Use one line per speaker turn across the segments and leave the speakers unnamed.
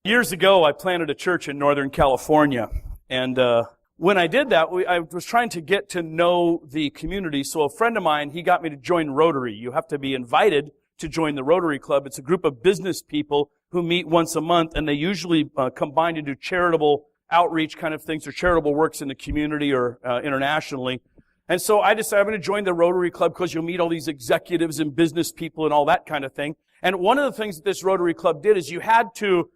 Years ago, I planted a church in Northern California, and when I did that, I was trying to get to know the community. So a friend of mine, he got me to join Rotary. You have to be invited to join the Rotary Club. It's a group of business people who meet once a month, and they usually combine to do charitable outreach kind of things or charitable works in the community or internationally. And so I decided I'm going to join the Rotary Club because you'll meet all these executives and business people and all that kind of thing. And one of the things that this Rotary Club did is you had to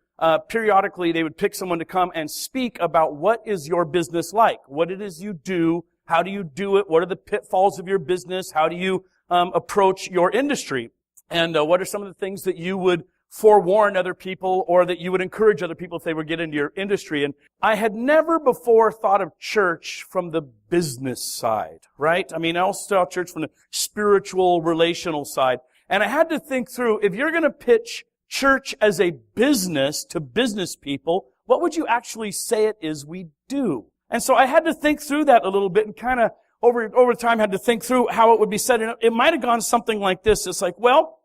periodically, they would pick someone to come and speak about what is your business like, what it is you do, how do you do it, what are the pitfalls of your business, how do you approach your industry, and what are some of the things that you would forewarn other people or that you would encourage other people if they would get into your industry. And I had never before thought of church from the business side, right? I mean, I also saw church from the spiritual, relational side. And I had to think through, if you're going to pitch church as a business to business people, what would you actually say it is we do? And so I had to think through that a little bit and kind of over time had to think through how it would be said. And it might have gone something like this. It's like, well,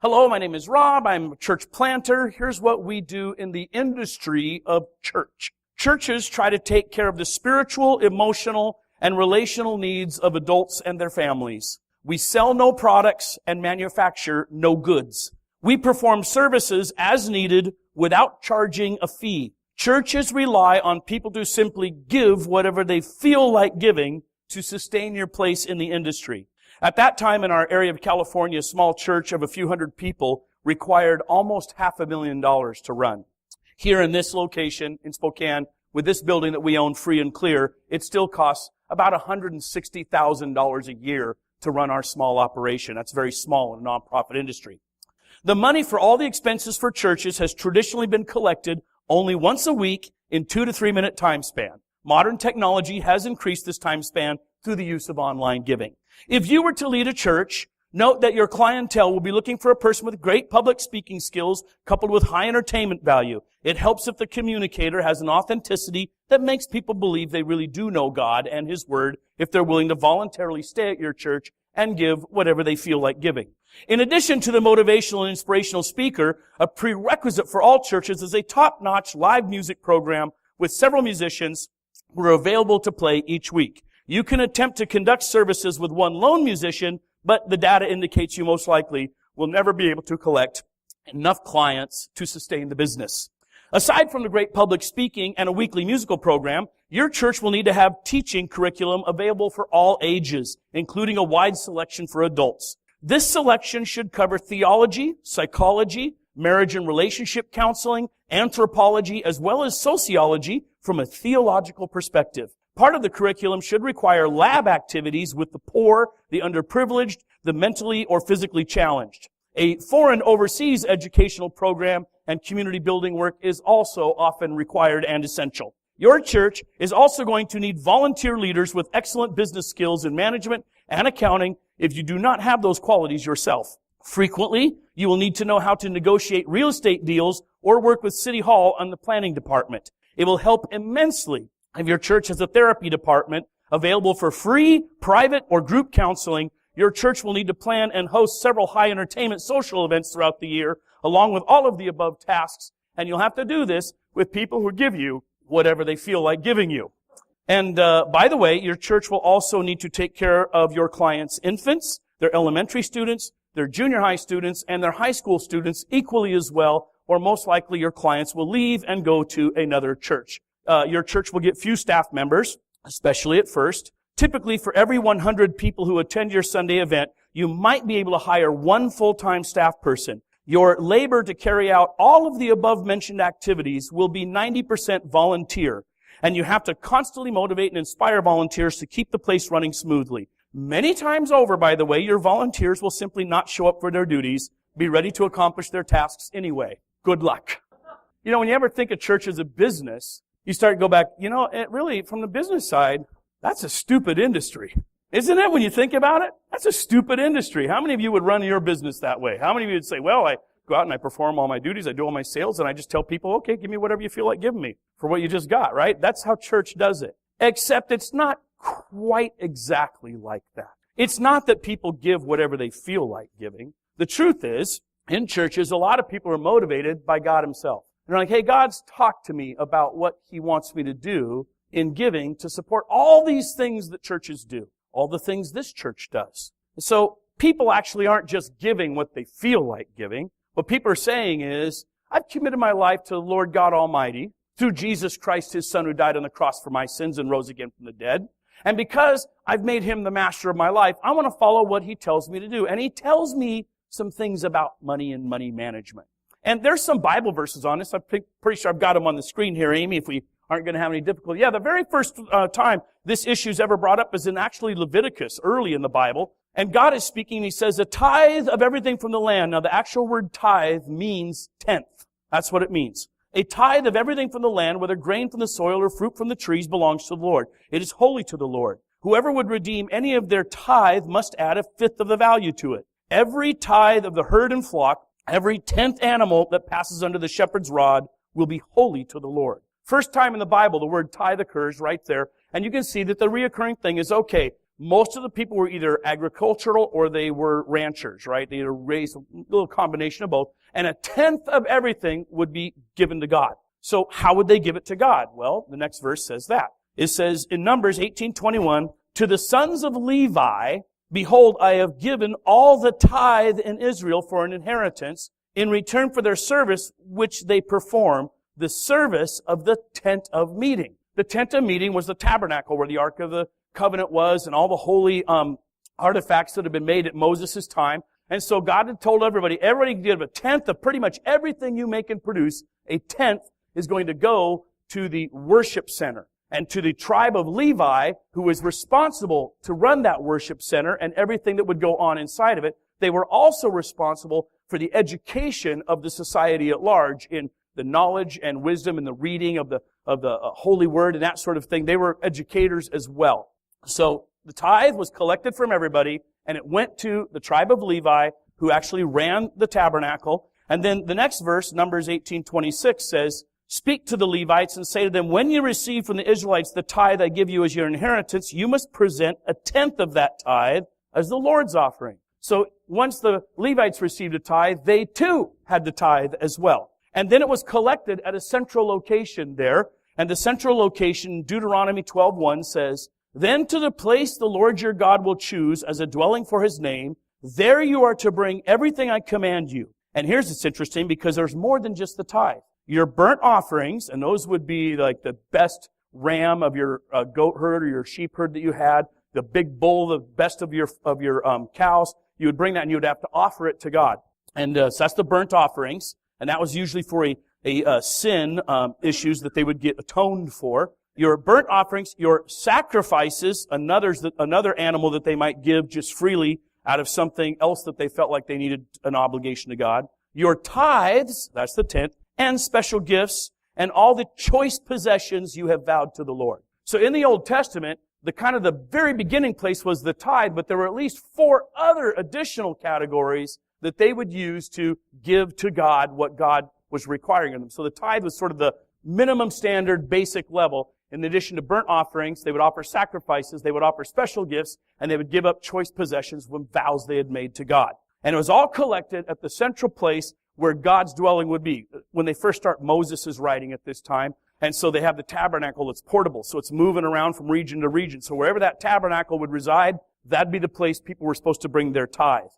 hello, my name is Rob. I'm a church planter. Here's what we do in the industry of church. Churches try to take care of the spiritual, emotional, and relational needs of adults and their families. We sell no products and manufacture no goods. We perform services as needed without charging a fee. Churches rely on people to simply give whatever they feel like giving to sustain your place in the industry. At that time in our area of California, a small church of a few hundred people required almost $500,000 to run. Here in this location in Spokane, with this building that we own free and clear, it still costs about $160,000 a year to run our small operation. That's very small in a nonprofit industry. The money for all the expenses for churches has traditionally been collected only once a week in 2 to 3 minute time span. Modern technology has increased this time span through the use of online giving. If you were to lead a church, note that your clientele will be looking for a person with great public speaking skills coupled with high entertainment value. It helps if the communicator has an authenticity that makes people believe they really do know God and His Word if they're willing to voluntarily stay at your church and give whatever they feel like giving. In addition to the motivational and inspirational speaker, a prerequisite for all churches is a top-notch live music program with several musicians who are available to play each week. You can attempt to conduct services with one lone musician, but the data indicates you most likely will never be able to collect enough clients to sustain the business. Aside from the great public speaking and a weekly musical program, your church will need to have teaching curriculum available for all ages, including a wide selection for adults. This selection should cover theology, psychology, marriage and relationship counseling, anthropology, as well as sociology from a theological perspective. Part of the curriculum should require lab activities with the poor, the underprivileged, the mentally or physically challenged. A foreign overseas educational program and community building work is also often required and essential. Your church is also going to need volunteer leaders with excellent business skills in management and accounting if you do not have those qualities yourself. Frequently, you will need to know how to negotiate real estate deals or work with City Hall on the planning department. It will help immensely if your church has a therapy department available for free, private, or group counseling. Your church will need to plan and host several high entertainment social events throughout the year, along with all of the above tasks. And you'll have to do this with people who give you whatever they feel like giving you. And by the way, your church will also need to take care of your clients' infants, their elementary students, their junior high students, and their high school students equally as well, or most likely your clients will leave and go to another church. Your church will get few staff members, especially at first. Typically, for every 100 people who attend your Sunday event, you might be able to hire one full-time staff person. Your labor to carry out all of the above-mentioned activities will be 90% volunteer, and you have to constantly motivate and inspire volunteers to keep the place running smoothly. Many times over, by the way, your volunteers will simply not show up for their duties, be ready to accomplish their tasks anyway. Good luck. You know, when you ever think of church as a business, you start to go back, you know, it really, from the business side, that's a stupid industry. Isn't it when you think about it? That's a stupid industry. How many of you would run your business that way? How many of you would say, well, I go out and I perform all my duties, I do all my sales, and I just tell people, okay, give me whatever you feel like giving me for what you just got, right? That's how church does it. Except it's not quite exactly like that. It's not that people give whatever they feel like giving. The truth is, in churches, a lot of people are motivated by God Himself. they're like, hey, God's talked to me about what He wants me to do in giving to support all these things that churches do, all the things this church does. So people actually aren't just giving what they feel like giving. What people are saying is, I've committed my life to the Lord God Almighty through Jesus Christ, His Son, who died on the cross for my sins and rose again from the dead. And because I've made Him the master of my life, I want to follow what He tells me to do. And He tells me some things about money and money management. And there's some Bible verses on this. I'm pretty sure I've got them on the screen here, Amy, if we aren't going to have any difficulty. Yeah, the very first time this issue is ever brought up is in actually Leviticus, early in the Bible. And God is speaking, He says, a tithe of everything from the land. Now, the actual word tithe means tenth. That's what it means. A tithe of everything from the land, whether grain from the soil or fruit from the trees, belongs to the Lord. It is holy to the Lord. Whoever would redeem any of their tithe must add a fifth of the value to it. Every tithe of the herd and flock, every 10th animal that passes under the shepherd's rod will be holy to the Lord. First time in the Bible, the word tithe occurs right there. And you can see that the reoccurring thing is, okay, most of the people were either agricultural or they were ranchers, right? They either raised a little combination of both. And a tenth of everything would be given to God. So how would they give it to God? Well, the next verse says that. It says in Numbers 18:21, to the sons of Levi, behold, I have given all the tithe in Israel for an inheritance in return for their service which they perform, the service of the tent of meeting. The tent of meeting was the tabernacle where the Ark of the Covenant was and all the holy artifacts that had been made at Moses' time. And so God had told everybody give a tenth of pretty much everything you make and produce. A tenth is going to go to the worship center and to the tribe of Levi, who was responsible to run that worship center and everything that would go on inside of it. They were also responsible for the education of the society at large in the knowledge and wisdom and the reading of the Holy Word and that sort of thing. They were educators as well. So the tithe was collected from everybody, and it went to the tribe of Levi, who actually ran the tabernacle. And then the next verse, Numbers 18:26, says, speak to the Levites and say to them, when you receive from the Israelites the tithe I give you as your inheritance, you must present a tenth of that tithe as the Lord's offering. So once the Levites received a tithe, they too had the tithe as well. And then it was collected at a central location there. And the central location, Deuteronomy 12:1 says, then to the place the Lord your God will choose as a dwelling for His name, there you are to bring everything I command you. And here's it's interesting because there's more than just the tithe. Your burnt offerings, and those would be like the best ram of your goat herd or your sheep herd that you had, the big bull, the best of your cows. You would bring that and you would have to offer it to God. And so that's the burnt offerings. And that was usually for a sin issues that they would get atoned for. Your burnt offerings, your sacrifices, another animal that they might give just freely out of something else that they felt like they needed an obligation to God. Your tithes, that's the tenth, and special gifts, and all the choice possessions you have vowed to the Lord. So in the Old Testament, the very beginning place was the tithe, but there were at least 4 other additional categories that they would use to give to God what God was requiring of them. So the tithe was sort of the minimum standard, basic level. In addition to burnt offerings, they would offer sacrifices, they would offer special gifts, and they would give up choice possessions from vows they had made to God. And it was all collected at the central place where God's dwelling would be. When they first start, Moses is writing at this time. And so they have the tabernacle that's portable. So it's moving around from region to region. So wherever that tabernacle would reside, that'd be the place people were supposed to bring their tithe.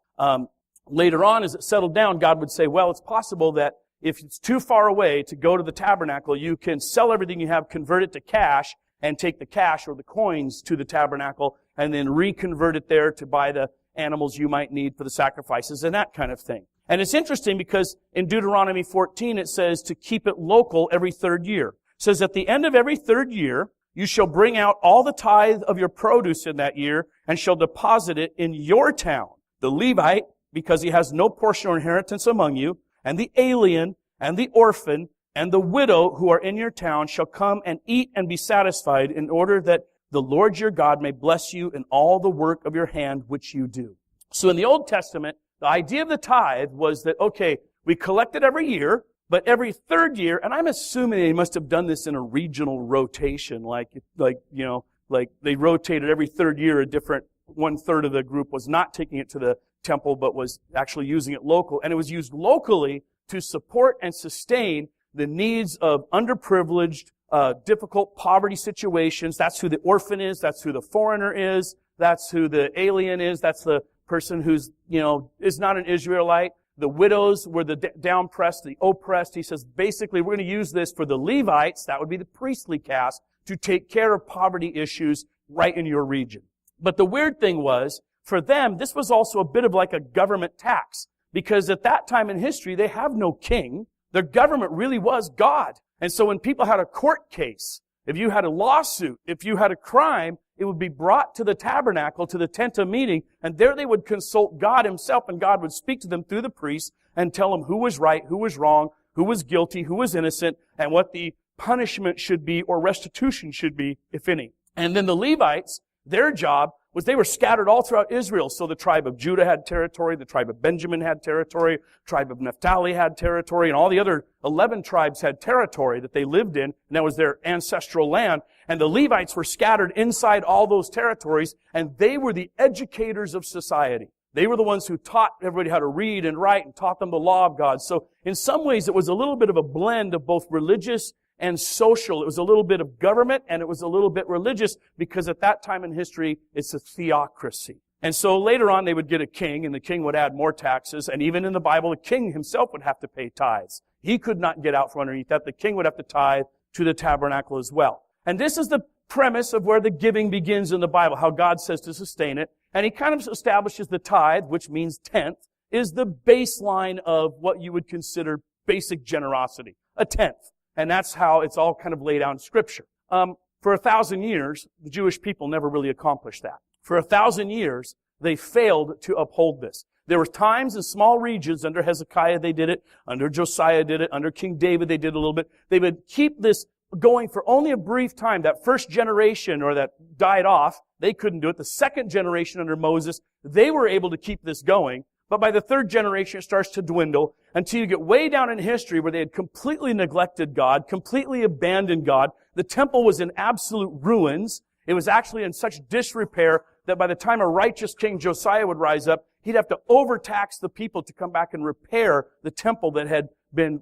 Later on, as it settled down, God would say, well, it's possible that if it's too far away to go to the tabernacle, you can sell everything you have, convert it to cash, and take the cash or the coins to the tabernacle, and then reconvert it there to buy the animals you might need for the sacrifices and that kind of thing. And it's interesting because in Deuteronomy 14 it says to keep it local every 3rd year. It says at the end of every 3rd year, you shall bring out all the tithe of your produce in that year and shall deposit it in your town. The Levite, because he has no portion or inheritance among you, and the alien, and the orphan, and the widow who are in your town shall come and eat and be satisfied in order that the Lord your God may bless you in all the work of your hand which you do. So in the Old Testament, the idea of the tithe was that, okay, we collect it every year, but every 3rd year, and I'm assuming they must have done this in a regional rotation, like they rotated every 3rd year a different 1/3 of the group was not taking it to the temple, but was actually using it local. And it was used locally to support and sustain the needs of underprivileged, difficult poverty situations. That's who the orphan is. That's who the foreigner is. That's who the alien is. That's the person who's, is not an Israelite. The widows were the down-pressed, the oppressed. He says, basically, we're going to use this for the Levites, that would be the priestly caste, to take care of poverty issues right in your region. But the weird thing was, for them, this was also a bit of like a government tax. Because at that time in history, they have no king. Their government really was God. And so when people had a court case, if you had a lawsuit, if you had a crime, it would be brought to the tabernacle, to the tent of meeting, and there they would consult God himself, and God would speak to them through the priest and tell them who was right, who was wrong, who was guilty, who was innocent, and what the punishment should be or restitution should be, if any. And then the Levites, their job was they were scattered all throughout Israel. So the tribe of Judah had territory, the tribe of Benjamin had territory, tribe of Naphtali had territory, and all the other 11 tribes had territory that they lived in, and that was their ancestral land. And the Levites were scattered inside all those territories, and they were the educators of society. They were the ones who taught everybody how to read and write and taught them the law of God. So in some ways, it was a little bit of a blend of both religious and social. It was a little bit of government and it was a little bit religious because at that time in history, it's a theocracy. And so later on, they would get a king and the king would add more taxes. And even in the Bible, the king himself would have to pay tithes. He could not get out from underneath that. The king would have to tithe to the tabernacle as well. And this is the premise of where the giving begins in the Bible, how God says to sustain it. And he kind of establishes the tithe, which means tenth, is the baseline of what you would consider basic generosity, a tenth. And that's how it's all kind of laid out in Scripture. For 1,000 years, the Jewish people never really accomplished that. For 1,000 years, they failed to uphold this. There were times in small regions, under Hezekiah they did it, under Josiah did it, under King David they did it a little bit. They would keep this going for only a brief time. That first generation, or that died off, they couldn't do it. The second generation under Moses, they were able to keep this going. But by the third generation, it starts to dwindle until you get way down in history where they had completely neglected God, completely abandoned God. The temple was in absolute ruins. It was actually in such disrepair that by the time a righteous king Josiah would rise up, he'd have to overtax the people to come back and repair the temple that had been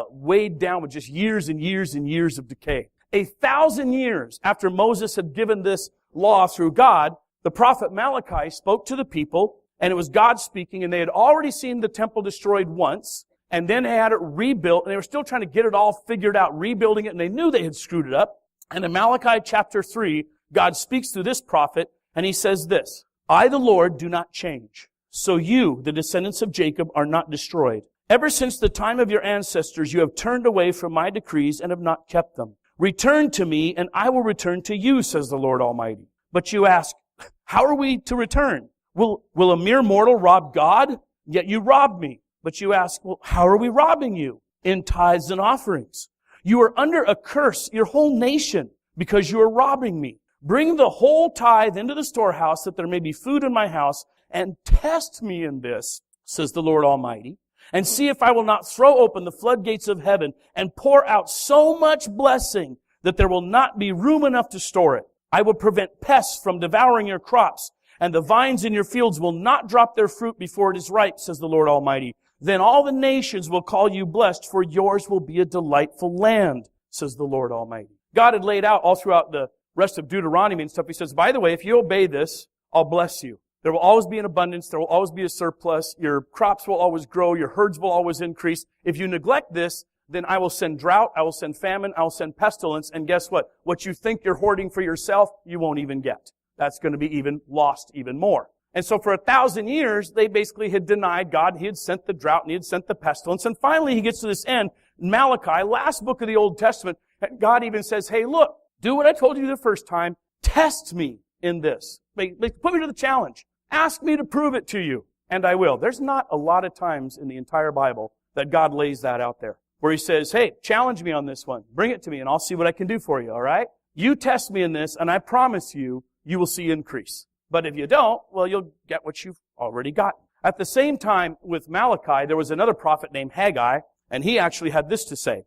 weighed down with just years and years and years of decay. 1,000 years after Moses had given this law through God, the prophet Malachi spoke to the people. And it was God speaking, and they had already seen the temple destroyed once, and then they had it rebuilt, and they were still trying to get it all figured out, rebuilding it, and they knew they had screwed it up. And in Malachi chapter 3, God speaks through this prophet, and he says this, I, the Lord, do not change. So you, the descendants of Jacob, are not destroyed. Ever since the time of your ancestors, you have turned away from my decrees and have not kept them. Return to me, and I will return to you, says the Lord Almighty. But you ask, how are we to return? Will a mere mortal rob God? Yet you rob me. But you ask, well, how are we robbing you? In tithes and offerings. You are under a curse, your whole nation, because you are robbing me. Bring the whole tithe into the storehouse, that there may be food in my house, and test me in this, says the Lord Almighty, and see if I will not throw open the floodgates of heaven and pour out so much blessing that there will not be room enough to store it. I will prevent pests from devouring your crops, and the vines in your fields will not drop their fruit before it is ripe, says the Lord Almighty. Then all the nations will call you blessed, for yours will be a delightful land, says the Lord Almighty. God had laid out all throughout the rest of Deuteronomy and stuff. He says, by the way, if you obey this, I'll bless you. There will always be an abundance. There will always be a surplus. Your crops will always grow. Your herds will always increase. If you neglect this, then I will send drought, I will send famine, I will send pestilence, and guess what? What you think you're hoarding for yourself, you won't even get. That's going to be even lost even more. And so for 1,000 years, they basically had denied God. He had sent the drought and he had sent the pestilence. And finally, he gets to this end, Malachi, last book of the Old Testament. And God even says, hey, look, do what I told you the first time. Test me in this. Put me to the challenge. Ask me to prove it to you, and I will. There's not a lot of times in the entire Bible that God lays that out there, where he says, hey, challenge me on this one. Bring it to me, and I'll see what I can do for you, all right? You test me in this, and I promise you, you will see increase. But if you don't, well, you'll get what you've already got. At the same time, with Malachi, there was another prophet named Haggai, and he actually had this to say.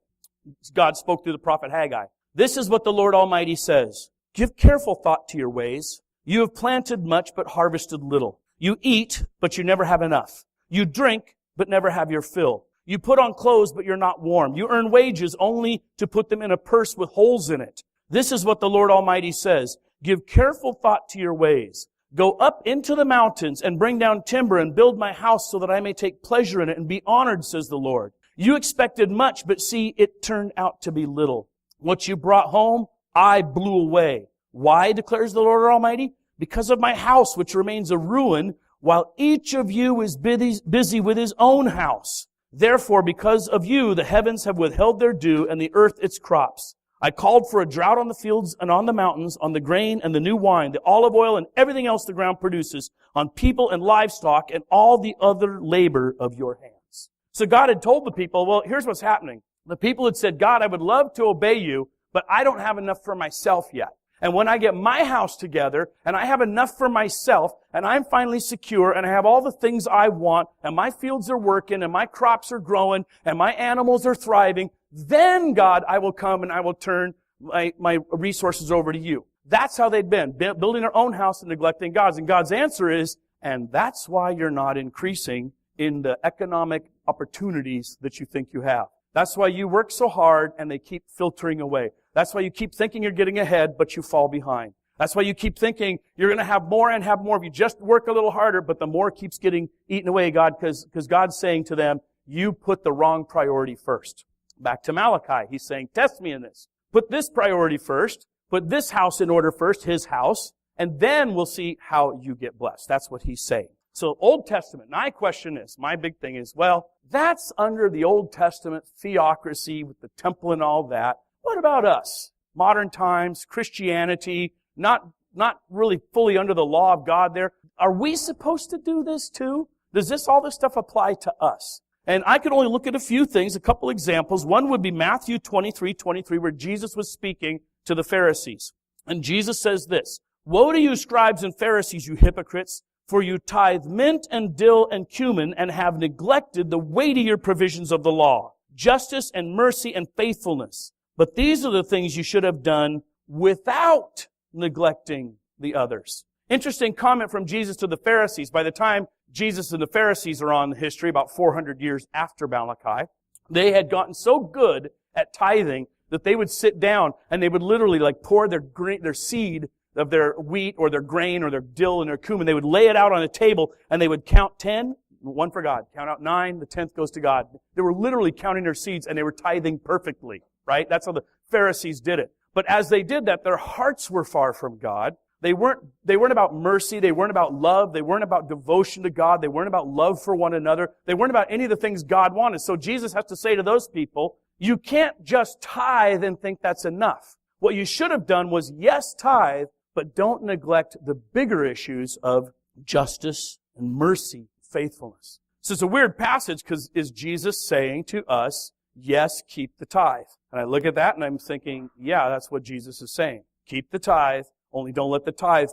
God spoke through the prophet Haggai. This is what the Lord Almighty says. Give careful thought to your ways. You have planted much, but harvested little. You eat, but you never have enough. You drink, but never have your fill. You put on clothes, but you're not warm. You earn wages only to put them in a purse with holes in it. This is what the Lord Almighty says. Give careful thought to your ways. Go up into the mountains and bring down timber and build my house so that I may take pleasure in it and be honored, says the Lord. You expected much, but see, it turned out to be little. What you brought home, I blew away. Why, declares the Lord Almighty? Because of my house, which remains a ruin, while each of you is busy with his own house. Therefore, because of you, the heavens have withheld their dew and the earth its crops. I called for a drought on the fields and on the mountains, on the grain and the new wine, the olive oil and everything else the ground produces, on people and livestock and all the other labor of your hands. So God had told the people, well, here's what's happening. The people had said, God, I would love to obey you, but I don't have enough for myself yet. And when I get my house together, and I have enough for myself, and I'm finally secure, and I have all the things I want, and my fields are working, and my crops are growing, and my animals are thriving, then, God, I will come and I will turn my resources over to you. That's how they'd been, building their own house and neglecting God's. And God's answer is, and that's why you're not increasing in the economic opportunities that you think you have. That's why you work so hard and they keep filtering away. That's why you keep thinking you're getting ahead, but you fall behind. That's why you keep thinking you're going to have more and have more if you just work a little harder, but the more keeps getting eaten away, God, because God's saying to them, you put the wrong priority first. Back to Malachi, he's saying, test me in this. Put this priority first. Put this house in order first, his house, and then we'll see how you get blessed. That's what he's saying. So Old Testament, and I question this. My big thing is, well, that's under the Old Testament theocracy with the temple and all that. What about us? Modern times, Christianity, not really fully under the law of God there. Are we supposed to do this too? Does all this stuff apply to us? And I could only look at a few things, a couple examples. One would be Matthew 23:23, where Jesus was speaking to the Pharisees. And Jesus says this, Woe to you, scribes and Pharisees, you hypocrites, for you tithe mint and dill and cumin and have neglected the weightier provisions of the law, justice and mercy and faithfulness. But these are the things you should have done without neglecting the others. Interesting comment from Jesus to the Pharisees. By the time Jesus and the Pharisees are on history, about 400 years after Malachi, they had gotten so good at tithing that they would sit down and they would literally pour their seed of their wheat or their grain or their dill and their cumin. They would lay it out on a table and they would count 10, one for God. Count out 9, the 10th goes to God. They were literally counting their seeds and they were tithing perfectly, right? That's how the Pharisees did it. But as they did that, their hearts were far from God. They weren't about mercy. They weren't about love. They weren't about devotion to God. They weren't about love for one another. They weren't about any of the things God wanted. So Jesus has to say to those people, you can't just tithe and think that's enough. What you should have done was, yes, tithe, but don't neglect the bigger issues of justice and mercy, faithfulness. So it's a weird passage because is Jesus saying to us, yes, keep the tithe? And I look at that and I'm thinking, yeah, that's what Jesus is saying. Keep the tithe. Only don't let the tithe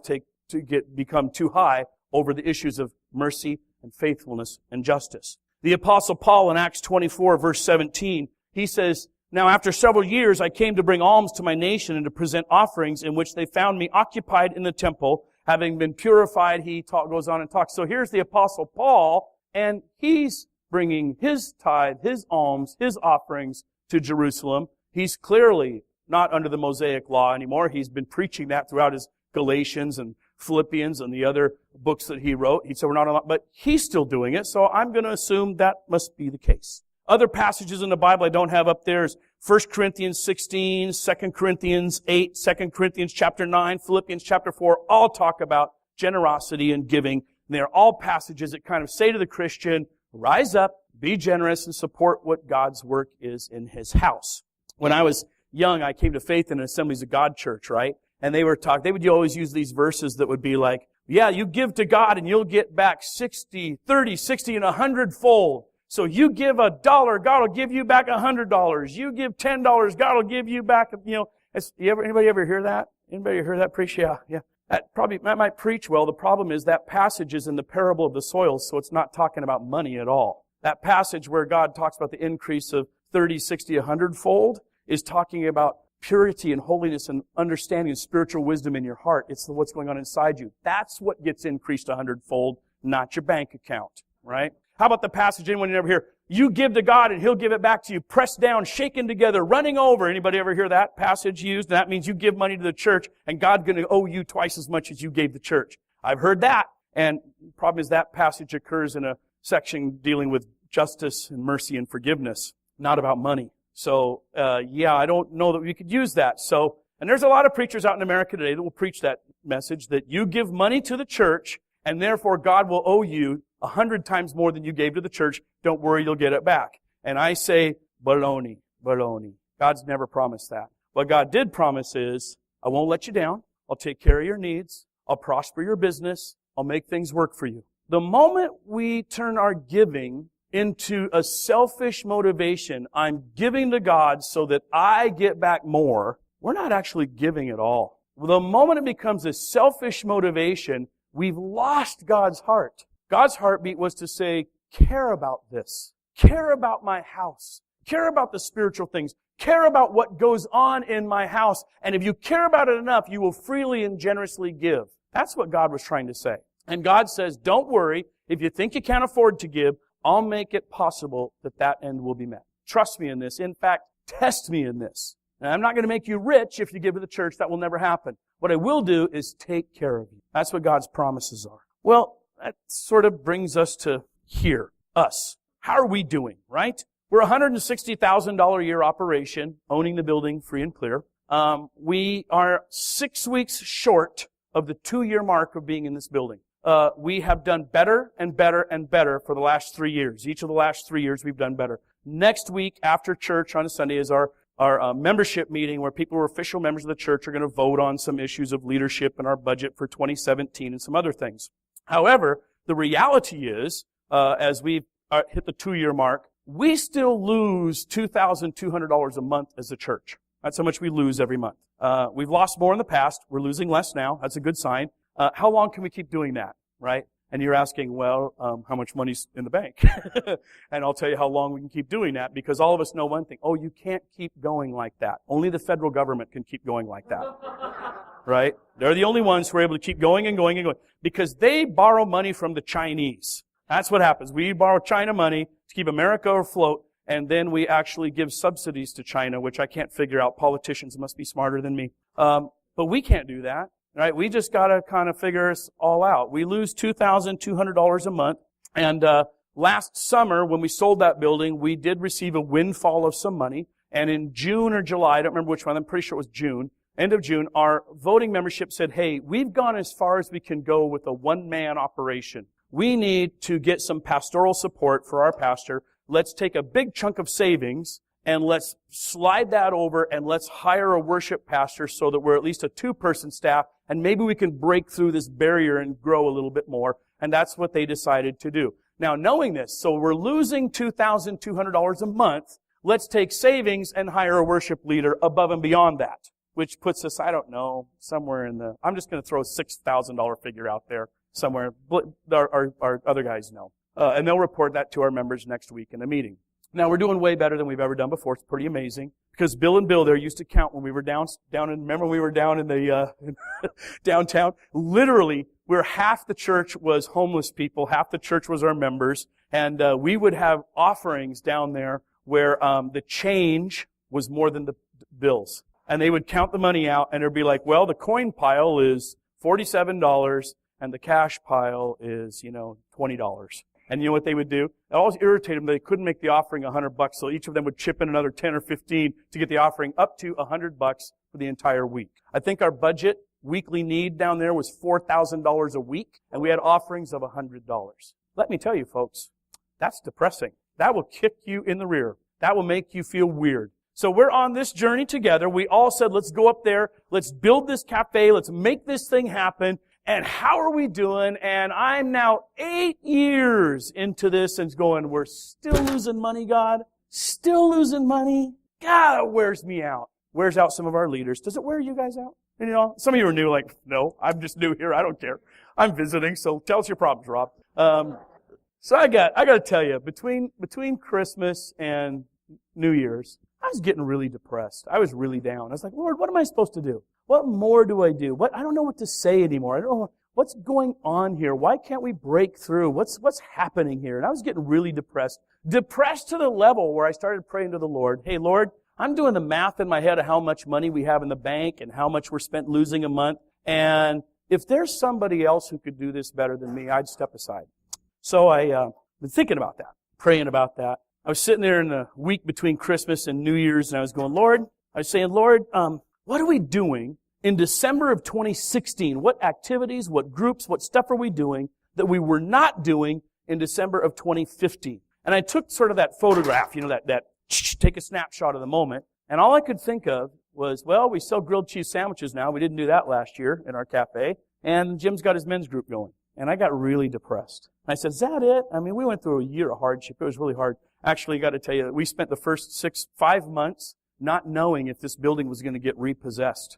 become too high over the issues of mercy and faithfulness and justice. The Apostle Paul in Acts 24, verse 17, he says, Now after several years I came to bring alms to my nation and to present offerings in which they found me occupied in the temple, having been purified. He goes on and talks. So here's the Apostle Paul, and he's bringing his tithe, his alms, his offerings to Jerusalem. He's clearly not under the Mosaic law anymore. He's been preaching that throughout his Galatians and Philippians and the other books that he wrote. He said we're not allowed, but he's still doing it, so I'm going to assume that must be the case. Other passages in the Bible I don't have up there is 1 Corinthians 16, 2 Corinthians 8, 2 Corinthians chapter 9, Philippians chapter 4, all talk about generosity and giving. And they're all passages that kind of say to the Christian, rise up, be generous, and support what God's work is in His house. When I was young, I came to faith in an Assemblies of God church, right? And they would always use these verses that would be like, yeah, you give to God and you'll get back 60, 30, 60, and 100-fold. So you give $1, God will give you back $100. You give $10, God will give you back, anybody ever hear that? Anybody hear that preach? Yeah. That might preach well. The problem is that passage is in the parable of the soils, so it's not talking about money at all. That passage where God talks about the increase of 30, 60, 100-fold is talking about purity and holiness and understanding and spiritual wisdom in your heart. It's what's going on inside you. That's what gets increased 100-fold, not your bank account, right? How about the passage, anyone ever hear, You give to God and He'll give it back to you, pressed down, shaken together, running over. Anybody ever hear that passage used? That means you give money to the church and God's going to owe you twice as much as you gave the church. I've heard that. And the problem is that passage occurs in a section dealing with justice and mercy and forgiveness, not about money. So, I don't know that we could use that. So, and there's a lot of preachers out in America today that will preach that message, that you give money to the church and therefore God will owe you 100 times more than you gave to the church. Don't worry, you'll get it back. And I say, baloney, baloney. God's never promised that. What God did promise is, I won't let you down. I'll take care of your needs. I'll prosper your business. I'll make things work for you. The moment we turn our giving into a selfish motivation, I'm giving to God so that I get back more, we're not actually giving at all. The moment it becomes a selfish motivation, we've lost God's heart. God's heartbeat was to say, care about this. Care about my house. Care about the spiritual things. Care about what goes on in my house. And if you care about it enough, you will freely and generously give. That's what God was trying to say. And God says, don't worry. If you think you can't afford to give, I'll make it possible that that end will be met. Trust me in this. In fact, test me in this. And I'm not going to make you rich if you give to the church. That will never happen. What I will do is take care of you. That's what God's promises are. Well, that sort of brings us to here, us. How are we doing, right? We're a $160,000 a year operation, owning the building free and clear. We are 6 weeks short of the 2-year mark of being in this building. We have done better and better and better for the last 3 years. Each of the last 3 years we've done better. Next week after church on a Sunday is our membership meeting where people who are official members of the church are going to vote on some issues of leadership and our budget for 2017 and some other things. However, the reality is, as we hit the 2-year mark, we still lose $2,200 a month as a church. That's how much we lose every month. We've lost more in the past. We're losing less now. That's a good sign. How long can we keep doing that, right? And you're asking, well, how much money's in the bank? And I'll tell you how long we can keep doing that, because all of us know one thing. Oh, you can't keep going like that. Only the federal government can keep going like that. Right? They're the only ones who are able to keep going and going and going. Because they borrow money from the Chinese. That's what happens. We borrow China money to keep America afloat, and then we actually give subsidies to China, which I can't figure out. Politicians must be smarter than me. But we can't do that. Right? We just gotta kind of figure us all out. We lose $2,200 a month. And, last summer, when we sold that building, we did receive a windfall of some money. And in June or July, I don't remember which one, I'm pretty sure it was June, end of June, our voting membership said, hey, we've gone as far as we can go with a one-man operation. We need to get some pastoral support for our pastor. Let's take a big chunk of savings and let's slide that over and let's hire a worship pastor so that we're at least a 2-person staff, and maybe we can break through this barrier and grow a little bit more. And that's what they decided to do. Now, knowing this, so we're losing $2,200 a month, let's take savings and hire a worship leader above and beyond that, which puts us, I don't know, somewhere in the, I'm just going to throw a $6,000 figure out there somewhere. Our other guys know. And they'll report that to our members next week in a meeting. Now, we're doing way better than we've ever done before. It's pretty amazing. Because Bill and Bill there used to count when we were down in, remember when we were down in the, downtown? Literally, half the church was homeless people, half the church was our members, and, we would have offerings down there where, the change was more than the bills. And they would count the money out, and it'd be like, well, the coin pile is $47, and the cash pile is, $20. And you know what they would do? It always irritated them. They couldn't make the offering $100, so each of them would chip in another 10 or 15 to get the offering up to $100 for the entire week. I think our budget, weekly need down there was $4,000 a week, and we had offerings of $100. Let me tell you, folks, that's depressing. That will kick you in the rear. That will make you feel weird. So we're on this journey together. We all said, let's go up there. Let's build this cafe. Let's make this thing happen. And how are we doing? And I'm now 8 years into this and going, we're still losing money, God. Still losing money. God, it wears me out. Wears out some of our leaders. Does it wear you guys out? And, some of you are new, like, no, I'm just new here. I don't care. I'm visiting, so tell us your problems, Rob. So I got to tell you, between Christmas and New Year's, I was getting really depressed. I was really down. I was like, Lord, what am I supposed to do? What more do I do? I don't know what to say anymore. I don't know what's going on here? Why can't we break through? What's happening here? And I was getting really depressed. Depressed to the level where I started praying to the Lord, hey, Lord, I'm doing the math in my head of how much money we have in the bank and how much we're spent losing a month. And if there's somebody else who could do this better than me, I'd step aside. So I been thinking about that, praying about that. I was sitting there in the week between Christmas and New Year's, and I was going, Lord, I was saying, Lord, what are we doing in December of 2016? What activities, what groups, what stuff are we doing that we were not doing in December of 2015? And I took sort of that photograph, that take a snapshot of the moment, and all I could think of was, well, we sell grilled cheese sandwiches now. We didn't do that last year in our cafe. And Jim's got his men's group going. And I got really depressed. And I said, is that it? I mean, we went through a year of hardship. It was really hard. Actually, I got to tell you that we spent the first 5 months not knowing if this building was going to get repossessed.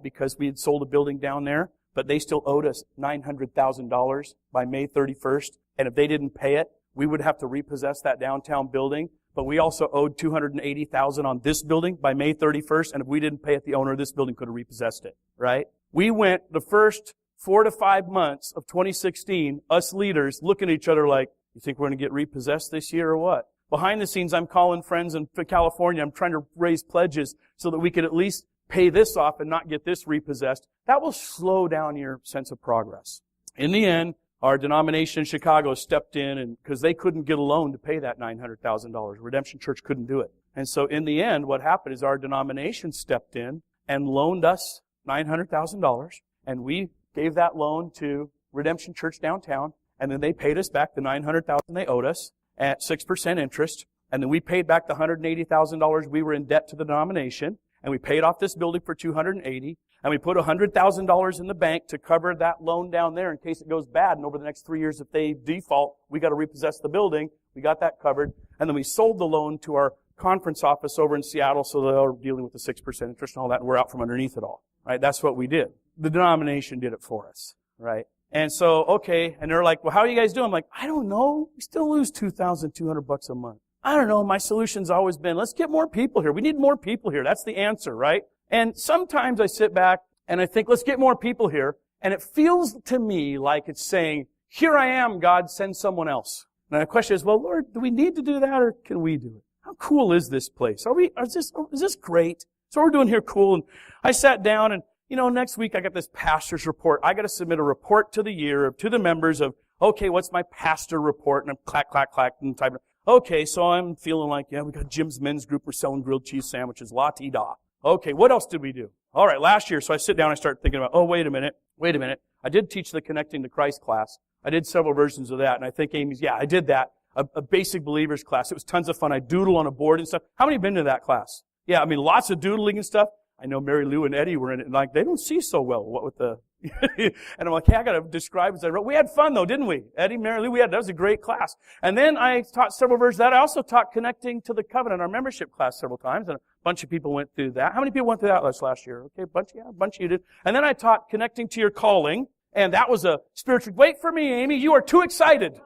Because we had sold a building down there, but they still owed us $900,000 by May 31st. And if they didn't pay it, we would have to repossess that downtown building. But we also owed $280,000 on this building by May 31st. And if we didn't pay it, the owner of this building could have repossessed it, right? We went the first 4 to 5 months of 2016, us leaders looking at each other like, you think we're going to get repossessed this year or what? Behind the scenes, I'm calling friends in California. I'm trying to raise pledges so that we could at least pay this off and not get this repossessed. That will slow down your sense of progress. In the end, our denomination in Chicago stepped in, and because they couldn't get a loan to pay that $900,000. Redemption Church couldn't do it. And so in the end, what happened is our denomination stepped in and loaned us $900,000, and we gave that loan to Redemption Church downtown, and then they paid us back the $900,000 they owed us at 6% interest, and then we paid back the $180,000 we were in debt to the denomination, and we paid off this building for $280,000, and we put $100,000 in the bank to cover that loan down there in case it goes bad, and over the next 3 years, if they default, we got to repossess the building. We got that covered, and then we sold the loan to our conference office over in Seattle, so they are dealing with the 6% interest and all that, and we're out from underneath it all. Right? That's what we did. The denomination did it for us. Right? And so, okay, and they're like, well, how are you guys doing? I'm like, I don't know. We still lose $2,200 a month. I don't know. My solution's always been, let's get more people here. We need more people here. That's the answer, right? And sometimes I sit back and I think, let's get more people here. And it feels to me like it's saying, here I am, God, send someone else. And the question is, well, Lord, do we need to do that or can we do it? How cool is this place? Is this great? So we're doing here cool. And I sat down and, next week I got this pastor's report. I got to submit a report to the members of, okay, what's my pastor report? And I'm clack, and typing. Okay, so I'm feeling like, we got Jim's men's group. We're selling grilled cheese sandwiches. La-ti-da. Okay, what else did we do? All right, last year. So I sit down and I start thinking about, wait a minute. I did teach the Connecting to Christ class. I did several versions of that. And I think Amy's, I did that. A basic believers class. It was tons of fun. I doodle on a board and stuff. How many have been to that class? Yeah, lots of doodling and stuff. I know Mary Lou and Eddie were in it, and they don't see so well. What with the, and I'm like, hey, I gotta describe as I wrote. We had fun though, didn't we? Eddie, Mary Lou, that was a great class. And then I taught several versions of that. I also taught Connecting to the Covenant, our membership class several times, and a bunch of people went through that. How many people went through that last year? Okay, a bunch of you did. And then I taught Connecting to Your Calling, and that was a spiritual, wait for me, Amy, you are too excited.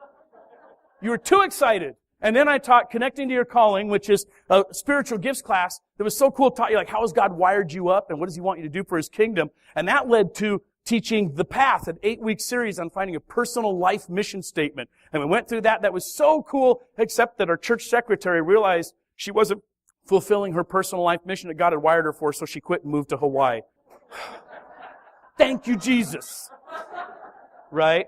You were too excited. And then I taught Connecting to Your Calling, which is a spiritual gifts class that was so cool. Taught you how has God wired you up and what does He want you to do for His kingdom. And that led to teaching The Path, an 8-week series on finding a personal life mission statement. And we went through that. That was so cool, except that our church secretary realized she wasn't fulfilling her personal life mission that God had wired her for, so she quit and moved to Hawaii. Thank you, Jesus. Right?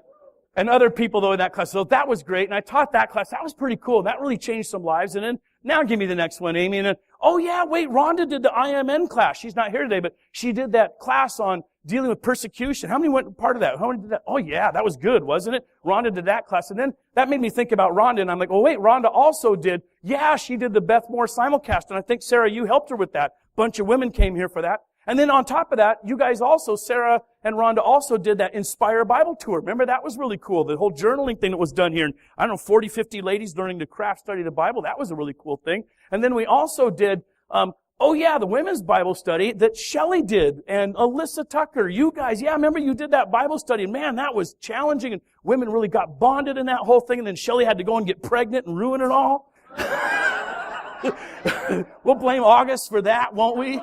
And other people, though, in that class. So that was great. And I taught that class. That was pretty cool. That really changed some lives. And then, now give me the next one, Amy. And then, Rhonda did the IMN class. She's not here today, but she did that class on dealing with persecution. How many went part of that? How many did that? Oh, yeah, that was good, wasn't it? Rhonda did that class. And then that made me think about Rhonda. And I'm like, Rhonda also did. Yeah, she did the Beth Moore simulcast. And I think, Sarah, you helped her with that. Bunch of women came here for that. And then on top of that, you guys also, Sarah and Rhonda also did that Inspire Bible Tour. Remember, that was really cool. The whole journaling thing that was done here. And 40, 50 ladies learning to craft study the Bible. That was a really cool thing. And then we also did, the women's Bible study that Shelley did and Alyssa Tucker. You guys, remember you did that Bible study. And man, that was challenging. And women really got bonded in that whole thing. And then Shelley had to go and get pregnant and ruin it all. We'll blame August for that, won't we?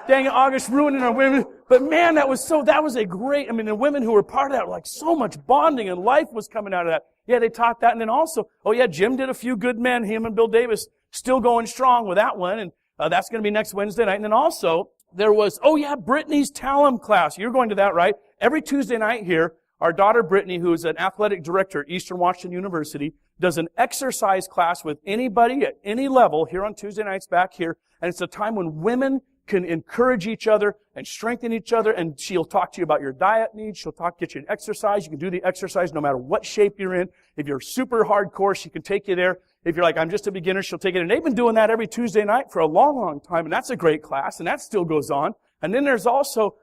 Dang it, August ruining our women. But man, that was a great, the women who were part of that were like so much bonding and life was coming out of that. Yeah, they taught that. And then also, Jim did A Few Good Men, him and Bill Davis, still going strong with that one. And that's going to be next Wednesday night. And then also, there was, Brittany's Talent class. You're going to that, right? Every Tuesday night here, our daughter Brittany, who is an athletic director at Eastern Washington University, does an exercise class with anybody at any level here on Tuesday nights back here. And it's a time when women can encourage each other and strengthen each other, and she'll talk to you about your diet needs. She'll get you an exercise. You can do the exercise no matter what shape you're in. If you're super hardcore, she can take you there. If you're like, I'm just a beginner, she'll take it. And they've been doing that every Tuesday night for a long, long time, and that's a great class, and that still goes on. And then there's also,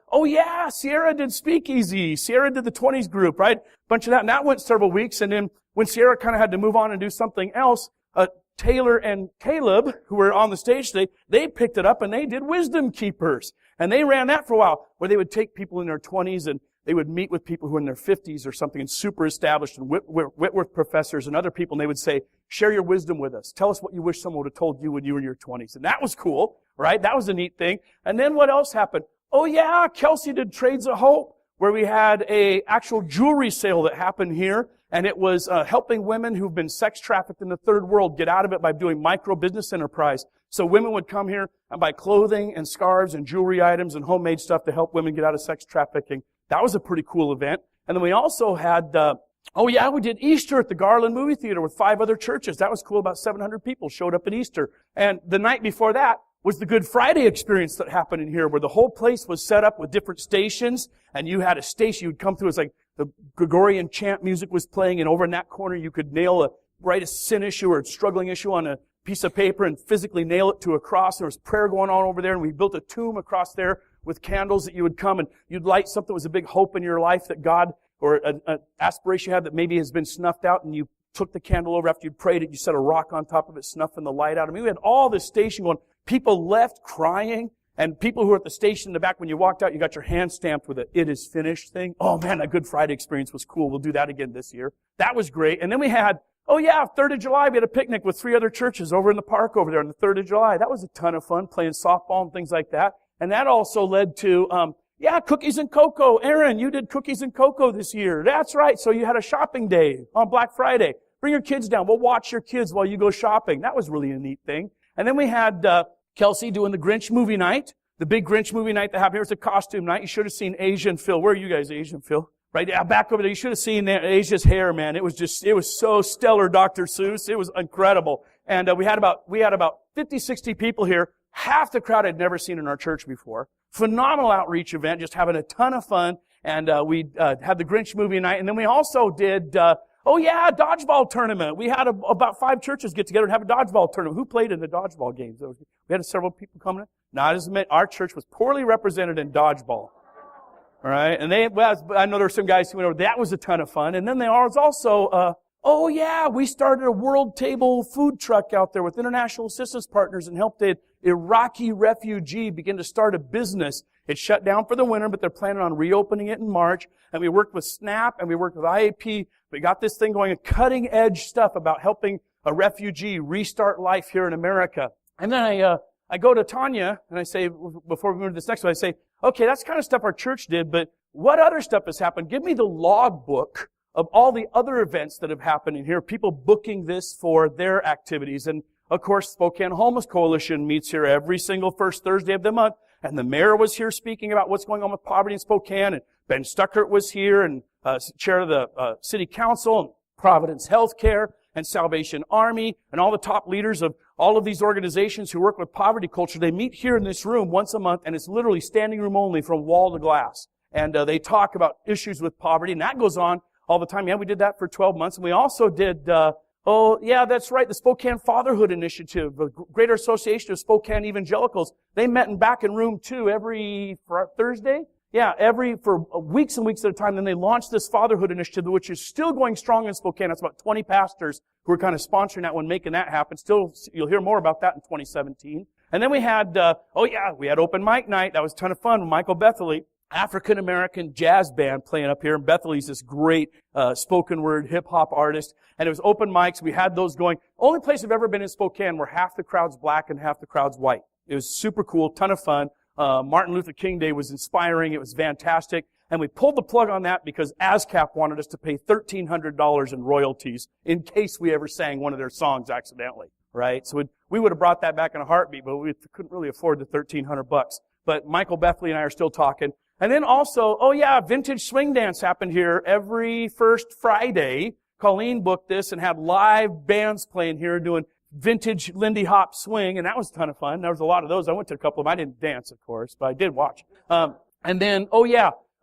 Sierra did Speakeasy. Sierra did the 20s group, right? Bunch of that, and that went several weeks. And then when Sierra kind of had to move on and do something else, Taylor and Caleb, who were on the stage today, they picked it up and they did Wisdom Keepers. And they ran that for a while, where they would take people in their 20s and they would meet with people who were in their 50s or something and super established and Whitworth professors and other people, and they would say, share your wisdom with us. Tell us what you wish someone would have told you when you were in your 20s. And that was cool, right? That was a neat thing. And then what else happened? Kelsey did Trades of Hope, where we had a actual jewelry sale that happened here. And it was helping women who've been sex trafficked in the third world get out of it by doing micro business enterprise. So women would come here and buy clothing and scarves and jewelry items and homemade stuff to help women get out of sex trafficking. That was a pretty cool event. And then we also had, we did Easter at the Garland Movie Theater with 5 other churches. That was cool. About 700 people showed up at Easter. And the night before that was the Good Friday experience that happened in here, where the whole place was set up with different stations, and you had a station you'd come through. It's like the Gregorian chant music was playing, and over in that corner you could write a sin issue or a struggling issue on a piece of paper and physically nail it to a cross. There was prayer going on over there, and we built a tomb across there with candles that you would come and you'd light something that was a big hope in your life that God, or an aspiration you had that maybe has been snuffed out, and you took the candle over after you'd prayed it, you set a rock on top of it, snuffing the light out. We had all this station going. People left crying, and people who were at the station in the back, when you walked out, you got your hand stamped with a "It is finished" thing. Oh man, that Good Friday experience was cool. We'll do that again this year. That was great. And then we had, 3rd of July, we had a picnic with 3 other churches over in the park over there on the 3rd of July. That was a ton of fun, playing softball and things like that. And that also led to, cookies and cocoa. Aaron, you did cookies and cocoa this year. That's right. So you had a shopping day on Black Friday. Bring your kids down. We'll watch your kids while you go shopping. That was really a neat thing. And then we had Kelsey doing the Grinch movie night. The big Grinch movie night that happened here was a costume night. You should have seen Asia and Phil. Where are you guys, Asia and Phil? Right back over there. You should have seen Asia's hair, man. It was so stellar, Dr. Seuss. It was incredible. And we had about 50, 60 people here. Half the crowd I'd never seen in our church before. Phenomenal outreach event, just having a ton of fun. And we had the Grinch movie night. And then we also did dodgeball tournament. We had about 5 churches get together and have a dodgeball tournament. Who played in the dodgeball games? We had several people coming in. Not as many. Our church was poorly represented in dodgeball. All right, and I know there were some guys who went over. That was a ton of fun. And then there was also, we started a world table food truck out there with international assistance partners and helped an Iraqi refugee begin to start a business. It shut down for the winter, but they're planning on reopening it in March. And we worked with SNAP and we worked with IAP. We got this thing going, cutting edge stuff about helping a refugee restart life here in America. And then I go to Tanya and I say, before we move to this next one, I say, okay, that's kind of stuff our church did, but what other stuff has happened? Give me the logbook of all the other events that have happened in here, people booking this for their activities. And of course, Spokane Homeless Coalition meets here every single first Thursday of the month. And the mayor was here speaking about what's going on with poverty in Spokane. And Ben Stuckert was here, and chair of the city council, and Providence Healthcare, and Salvation Army, and all the top leaders of all of these organizations who work with poverty culture. They meet here in this room once a month, and it's literally standing room only from wall to glass. And they talk about issues with poverty, and that goes on all the time. Yeah, we did that for 12 months. And we also did, that's right, the Spokane Fatherhood Initiative, the Greater Association of Spokane Evangelicals. They met back in room 2 every Thursday. Yeah, for weeks and weeks at a time. Then they launched this Fatherhood Initiative, which is still going strong in Spokane. That's about 20 pastors who are kind of sponsoring that one, making that happen. Still, you'll hear more about that in 2017. And then we had, we had open mic night. That was a ton of fun with Michael Bethely, African-American jazz band playing up here. And Bethely's this great spoken word hip-hop artist. And it was open mics. We had those going. Only place I've ever been in Spokane where half the crowd's black and half the crowd's white. It was super cool, ton of fun. Martin Luther King Day was inspiring. It was fantastic. And we pulled the plug on that because ASCAP wanted us to pay $1,300 in royalties in case we ever sang one of their songs accidentally, right? So we would have brought that back in a heartbeat, but we couldn't really afford the $1,300. But Michael Bethley and I are still talking. And then also, Vintage Swing Dance happened here every first Friday. Colleen booked this and had live bands playing here doing vintage Lindy Hop swing, and that was a ton of fun. There was a lot of those. I went to a couple of them. I didn't dance, of course, but I did watch. And then,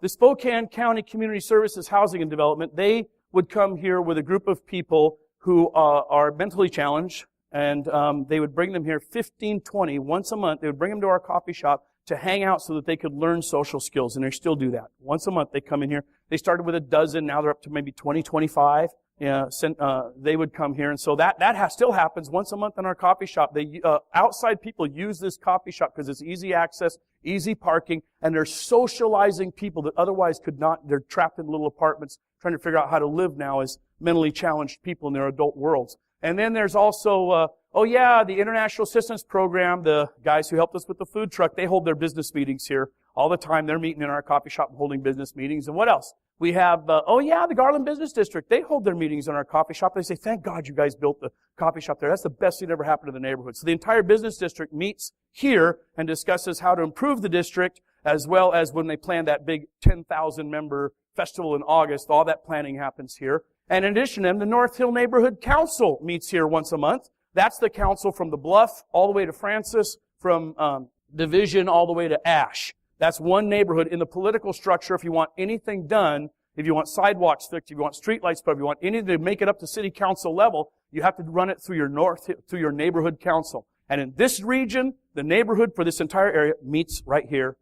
the Spokane County Community Services Housing and Development, they would come here with a group of people who are mentally challenged, and they would bring them here 15, 20, once a month. They would bring them to our coffee shop to hang out so that they could learn social skills, and they still do that. Once a month they come in here. They started with a dozen, now they're up to maybe 20, 25. They would come here, and so that still happens once a month in our coffee shop. They outside people use this coffee shop because it's easy access, easy parking, and they're socializing people that otherwise could not. They're trapped in little apartments trying to figure out how to live now as mentally challenged people in their adult worlds. And then there's also the International Assistance Program. The guys who helped us with the food truck, they hold their business meetings here all the time. They're meeting in our coffee shop and holding business meetings. And what else? We have, the Garland Business District. They hold their meetings in our coffee shop. They say, thank God you guys built the coffee shop there. That's the best thing that ever happened to the neighborhood. So the entire business district meets here and discusses how to improve the district, as well as when they plan that big 10,000 member festival in August. All that planning happens here. And in addition to them, the North Hill Neighborhood Council meets here once a month. That's the council from the Bluff all the way to Francis, from Division all the way to Ash. That's one neighborhood. In the political structure, if you want anything done, if you want sidewalks fixed, if you want streetlights put, if you want anything to make it up to city council level, you have to run it through your neighborhood council. And in this region, the neighborhood for this entire area meets right here,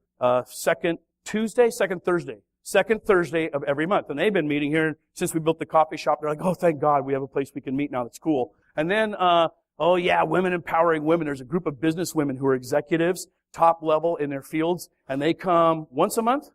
second Thursday of every month. And they've been meeting here since we built the coffee shop. They're like, oh, thank God we have a place we can meet now that's cool. And then, women empowering women. There's a group of business women who are executives, top level in their fields, and they come once a month.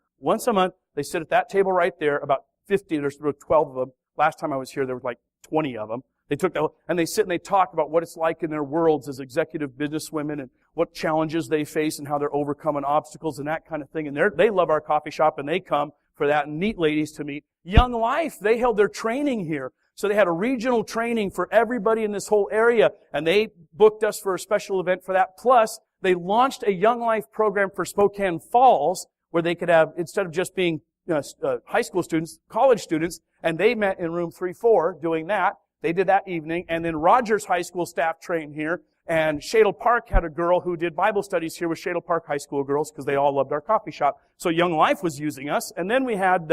They sit at that table right there, about 50, there's 12 of them. Last time I was here, there was like 20 of them. They took that, and they sit and they talk about what it's like in their worlds as executive businesswomen and what challenges they face and how they're overcoming obstacles and that kind of thing. And they love our coffee shop, and they come for that. And neat ladies to meet. Young Life, they held their training here. So they had a regional training for everybody in this whole area, and they booked us for a special event for that. Plus, they launched a Young Life program for Spokane Falls, where they could have, instead of just being high school students, college students, and they met in room 3-4 doing that. They did that evening, and then Rogers High School staff trained here, and Shadle Park had a girl who did Bible studies here with Shadle Park High School girls because they all loved our coffee shop. So Young Life was using us, and then we had,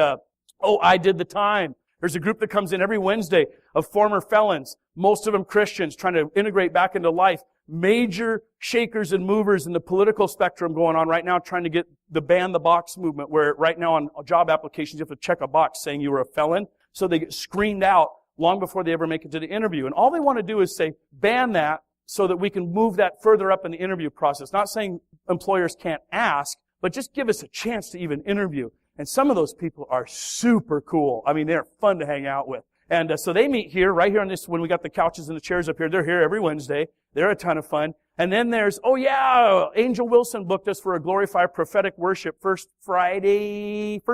I Did the Time. There's a group that comes in every Wednesday of former felons, most of them Christians, trying to integrate back into life. Major shakers and movers in the political spectrum going on right now, trying to get the ban the box movement, where right now on job applications you have to check a box saying you were a felon. So they get screened out long before they ever make it to the interview. And all they want to do is say, ban that so that we can move that further up in the interview process. Not saying employers can't ask, but just give us a chance to even interview. And some of those people are super cool. I mean, they're fun to hang out with. And so they meet here, right here on this, when we got the couches and the chairs up here. They're here every Wednesday. They're a ton of fun. And then there's, Angel Wilson booked us for a Glorify prophetic worship first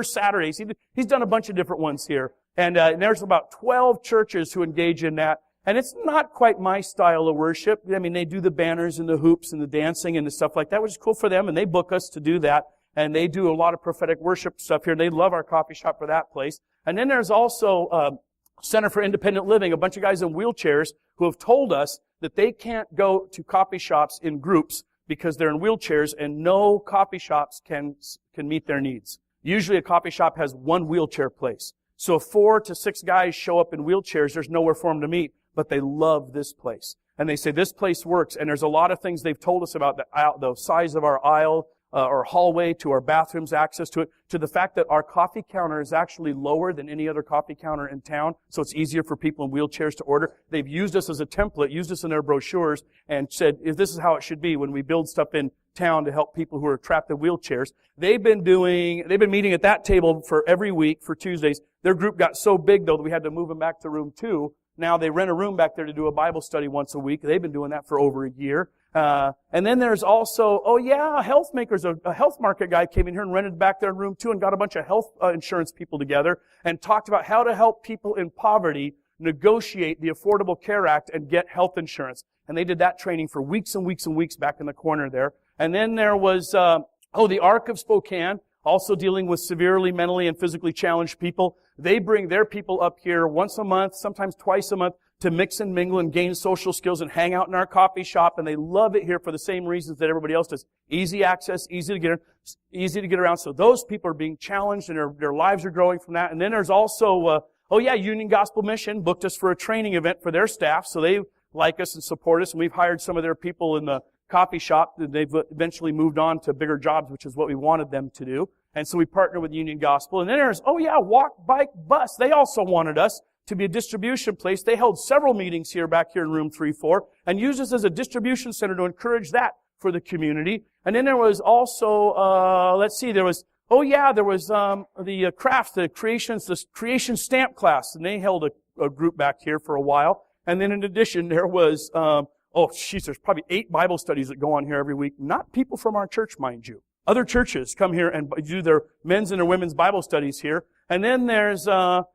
Saturdays. He's done a bunch of different ones here. And there's about 12 churches who engage in that. And it's not quite my style of worship. I mean, they do the banners and the hoops and the dancing and the stuff like that, which is cool for them. And they book us to do that. And they do a lot of prophetic worship stuff here. They love our coffee shop for that place. And then there's also Center for Independent Living, a bunch of guys in wheelchairs who have told us that they can't go to coffee shops in groups because they're in wheelchairs, and no coffee shops can meet their needs. Usually a coffee shop has one wheelchair place. So if 4 to 6 guys show up in wheelchairs, there's nowhere for them to meet, but they love this place. And they say this place works, and there's a lot of things they've told us about the size of our aisle, or hallway, to our bathrooms, access to it, to the fact that our coffee counter is actually lower than any other coffee counter in town, so it's easier for people in wheelchairs to order. They've used us as a template, used us in their brochures, and said, if this is how it should be when we build stuff in town to help people who are trapped in wheelchairs. They've been meeting at that table for every week for Tuesdays. Their group got so big, though, that we had to move them back to room 2. Now they rent a room back there to do a Bible study once a week. They've been doing that for over a year. And then there's also, a health makers, a health market guy came in here and rented back their room too and got a bunch of health insurance people together and talked about how to help people in poverty negotiate the Affordable Care Act and get health insurance. And they did that training for weeks and weeks and weeks back in the corner there. And then there was, the Ark of Spokane, also dealing with severely mentally and physically challenged people. They bring their people up here once a month, sometimes twice a month, to mix and mingle and gain social skills and hang out in our coffee shop. And they love it here for the same reasons that everybody else does. Easy access, easy to get around. So those people are being challenged and their lives are growing from that. And then there's also, Union Gospel Mission booked us for a training event for their staff. So they like us and support us. And we've hired some of their people in the coffee shop. They've eventually moved on to bigger jobs, which is what we wanted them to do. And so we partner with Union Gospel. And then there's, Walk, Bike, Bus. They also wanted us to be a distribution place. They held several meetings back here in room 3-4 and used us as a distribution center to encourage that for the community. And then there was also, the crafts, the creation stamp class. And they held a group back here for a while. And then in addition, there was, there's probably 8 Bible studies that go on here every week. Not people from our church, mind you. Other churches come here and do their men's and their women's Bible studies here. And then there's 4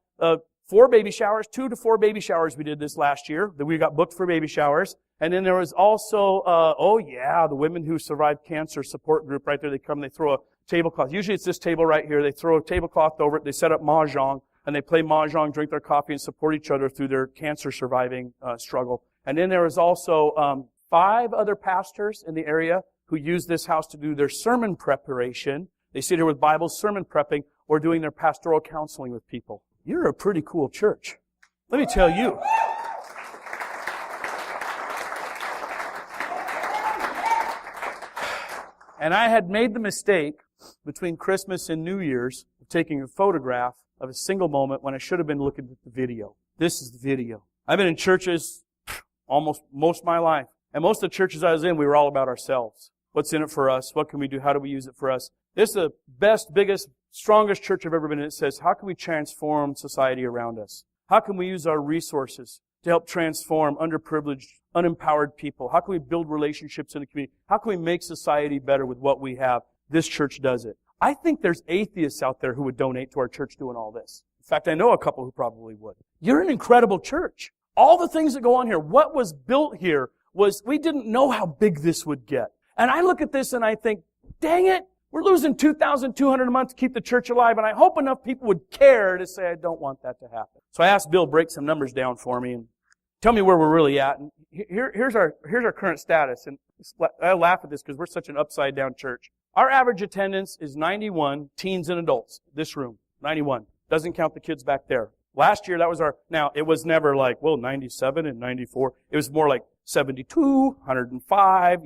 baby showers, 2 to 4 baby showers we did this last year, that we got booked for baby showers. And then there was also, the Women Who Survived Cancer support group right there. They come, they throw a tablecloth. Usually it's this table right here. They throw a tablecloth over it. They set up mahjong, and they play mahjong, drink their coffee, and support each other through their cancer surviving struggle. And then there was also 5 other pastors in the area who use this house to do their sermon preparation. They sit here with Bibles, sermon prepping, or doing their pastoral counseling with people. You're a pretty cool church. Let me tell you. And I had made the mistake between Christmas and New Year's of taking a photograph of a single moment when I should have been looking at the video. This is the video. I've been in churches almost most of my life. And most of the churches I was in, we were all about ourselves. What's in it for us? What can we do? How do we use it for us? This is the best, biggest, strongest church I've ever been in. It says, how can we transform society around us? How can we use our resources to help transform underprivileged, unempowered people? How can we build relationships in the community? How can we make society better with what we have? This church does it. I think there's atheists out there who would donate to our church doing all this. In fact, I know a couple who probably would. You're an incredible church. All the things that go on here, what was built here was, we didn't know how big this would get. And I look at this and I think, dang it, we're losing $2,200 a month to keep the church alive, and I hope enough people would care to say, I don't want that to happen. So I asked Bill to break some numbers down for me and tell me where we're really at. And here's our current status. And I laugh at this because we're such an upside down church. Our average attendance is 91 teens and adults. This room, 91. Doesn't count the kids back there. Last year, that was now it was never like, 97 and 94. It was more like 72, 105,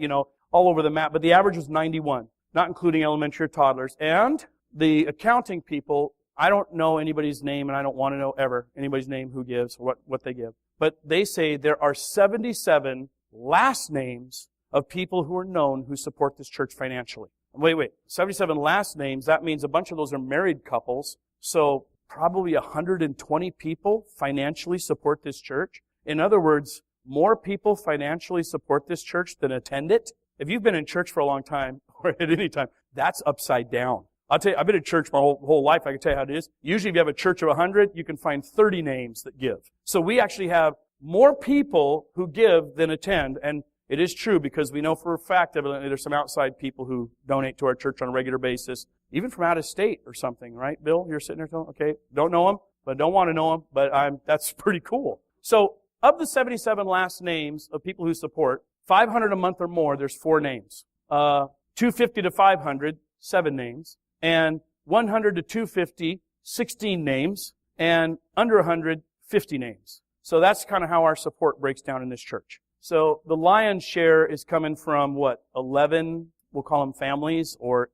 all over the map. But the average was 91, not including elementary or toddlers. And the accounting people, I don't know anybody's name, and I don't want to know ever anybody's name who gives or what they give. But they say there are 77 last names of people who are known who support this church financially. Wait, 77 last names, that means a bunch of those are married couples. So probably 120 people financially support this church. In other words, more people financially support this church than attend it. If you've been in church for a long time, or at any time, that's upside down. I'll tell you, I've been in church my whole life. I can tell you how it is. Usually if you have a church of 100, you can find 30 names that give. So we actually have more people who give than attend. And it is true because we know for a fact, evidently, there's some outside people who donate to our church on a regular basis, even from out of state or something, right? Bill, you're sitting there telling, okay, don't know them, but don't want to know them, but that's pretty cool. So of the 77 last names of people who support, 500 a month or more, there's 4 names. 250 to 500, 7 names. And 100 to 250, 16 names. And under 100, 50 names. So that's kind of how our support breaks down in this church. So the lion's share is coming from 11, we'll call them families or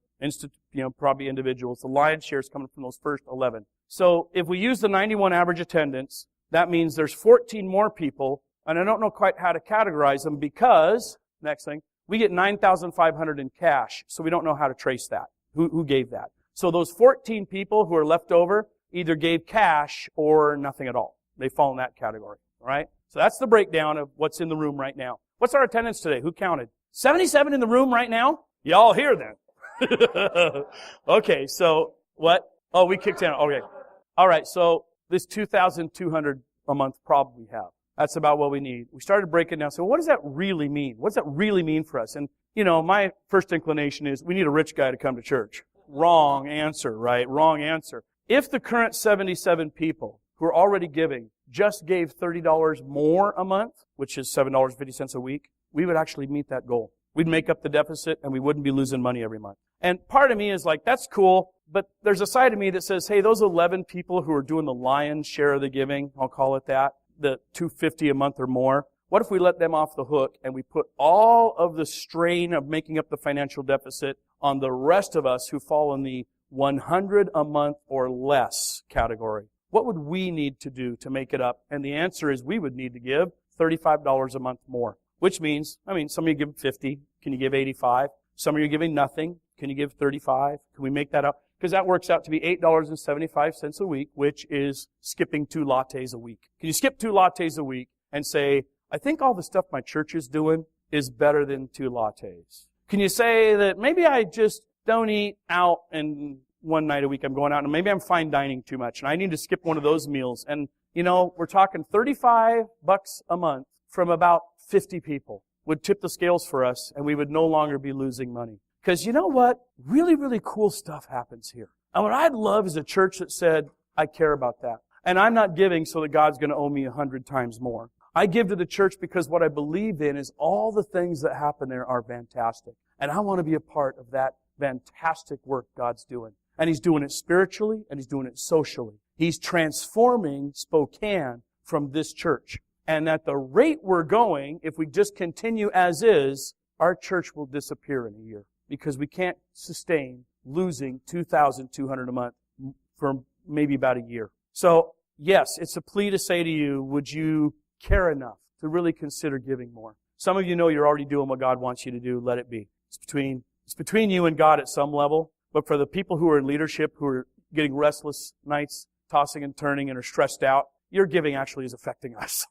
probably individuals. The lion's share is coming from those first 11. So if we use the 91 average attendance, that means there's 14 more people, and I don't know quite how to categorize them because, next thing, we get $9,500 in cash, so we don't know how to trace that. Who gave that? So those 14 people who are left over either gave cash or nothing at all. They fall in that category, all right? So that's the breakdown of what's in the room right now. What's our attendance today? Who counted? 77 in the room right now? Y'all here then? Okay, so what? Oh, we kicked in. Okay. All right, so this 2,200 a month problem we have. That's about what we need. We started breaking down. So what does that really mean? What does that really mean for us? And, my first inclination is we need a rich guy to come to church. Wrong answer, right? Wrong answer. If the current 77 people who are already giving just gave $30 more a month, which is $7.50 a week, we would actually meet that goal. We'd make up the deficit and we wouldn't be losing money every month. And part of me is like, that's cool, but there's a side of me that says, hey, those 11 people who are doing the lion's share of the giving, I'll call it that, the $250 a month or more, what if we let them off the hook and we put all of the strain of making up the financial deficit on the rest of us who fall in the 100 a month or less category? What would we need to do to make it up? And the answer is we would need to give $35 a month more, which means, some of you give 50. Can you give 85? Some of you are giving nothing. Can you give 35? Can we make that up? Because that works out to be $8.75 a week, which is skipping 2 lattes a week. Can you skip 2 lattes a week and say, I think all the stuff my church is doing is better than 2 lattes? Can you say that maybe I just don't eat out and one night a week I'm going out and maybe I'm fine dining too much and I need to skip one of those meals? And, we're talking $35 a month from about 50 people would tip the scales for us and we would no longer be losing money. Because you know what? Really, really cool stuff happens here. And what I'd love is a church that said, I care about that. And I'm not giving so that God's going to owe me 100 times more. I give to the church because what I believe in is all the things that happen there are fantastic. And I want to be a part of that fantastic work God's doing. And He's doing it spiritually and He's doing it socially. He's transforming Spokane from this church. And at the rate we're going, if we just continue as is, our church will disappear in a year. Because we can't sustain losing $2,200 a month for maybe about a year. So, yes, it's a plea to say to you, would you care enough to really consider giving more? Some of you know you're already doing what God wants you to do. Let it be. It's between you and God at some level. But for the people who are in leadership, who are getting restless nights, tossing and turning, and are stressed out, your giving actually is affecting us.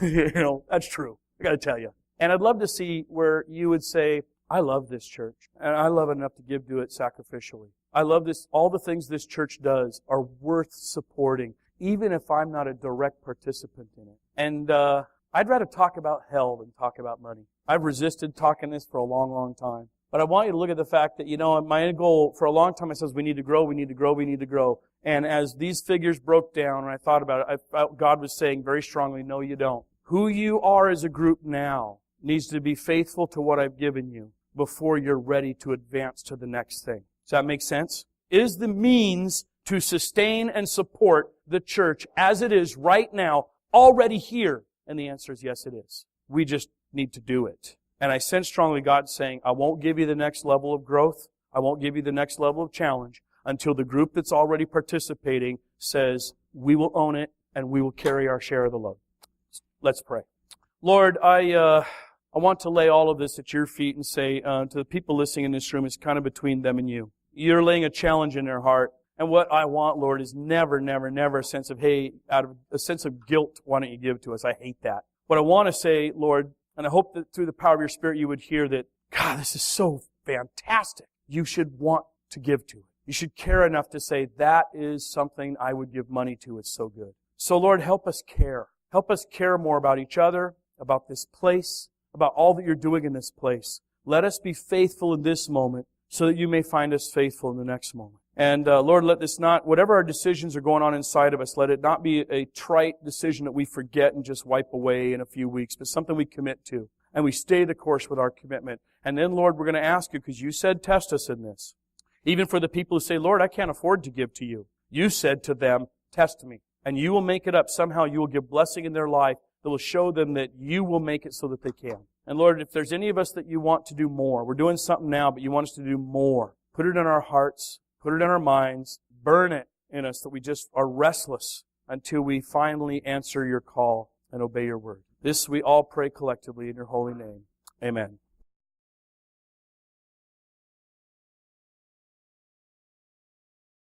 That's true. I got to tell you. And I'd love to see where you would say, I love this church, and I love it enough to give to it sacrificially. I love this. All the things this church does are worth supporting, even if I'm not a direct participant in it. And I'd rather talk about hell than talk about money. I've resisted talking this for a long, long time. But I want you to look at the fact that, my end goal for a long time, I says, we need to grow, we need to grow, we need to grow. And as these figures broke down, and I thought about it, I felt God was saying very strongly, no, you don't. Who you are as a group now needs to be faithful to what I've given you before you're ready to advance to the next thing. Does that make sense? Is the means to sustain and support the church as it is right now already here? And the answer is yes, it is. We just need to do it. And I sense strongly God saying, I won't give you the next level of growth. I won't give you the next level of challenge until the group that's already participating says, we will own it and we will carry our share of the load. Let's pray. Lord, I want to lay all of this at your feet and say to the people listening in this room, it's kind of between them and you. You're laying a challenge in their heart. And what I want, Lord, is never, never, never a sense of, hey, out of a sense of guilt, why don't you give to us? I hate that. What I want to say, Lord, and I hope that through the power of your Spirit you would hear that, God, this is so fantastic. You should want to give to it. You should care enough to say, that is something I would give money to. It's so good. So, Lord, help us care. Help us care more about each other, about this place, about all that you're doing in this place. Let us be faithful in this moment so that you may find us faithful in the next moment. And Lord, let this not, whatever our decisions are going on inside of us, let it not be a trite decision that we forget and just wipe away in a few weeks, but something we commit to. And we stay the course with our commitment. And then, Lord, we're going to ask you, because you said test us in this. Even for the people who say, Lord, I can't afford to give to you. You said to them, test me. And you will make it up. Somehow you will give blessing in their life that will show them that you will make it so that they can. And Lord, if there's any of us that you want to do more, we're doing something now, but you want us to do more. Put it in our hearts. Put it in our minds. Burn it in us that we just are restless until we finally answer your call and obey your word. This we all pray collectively in your holy name. Amen.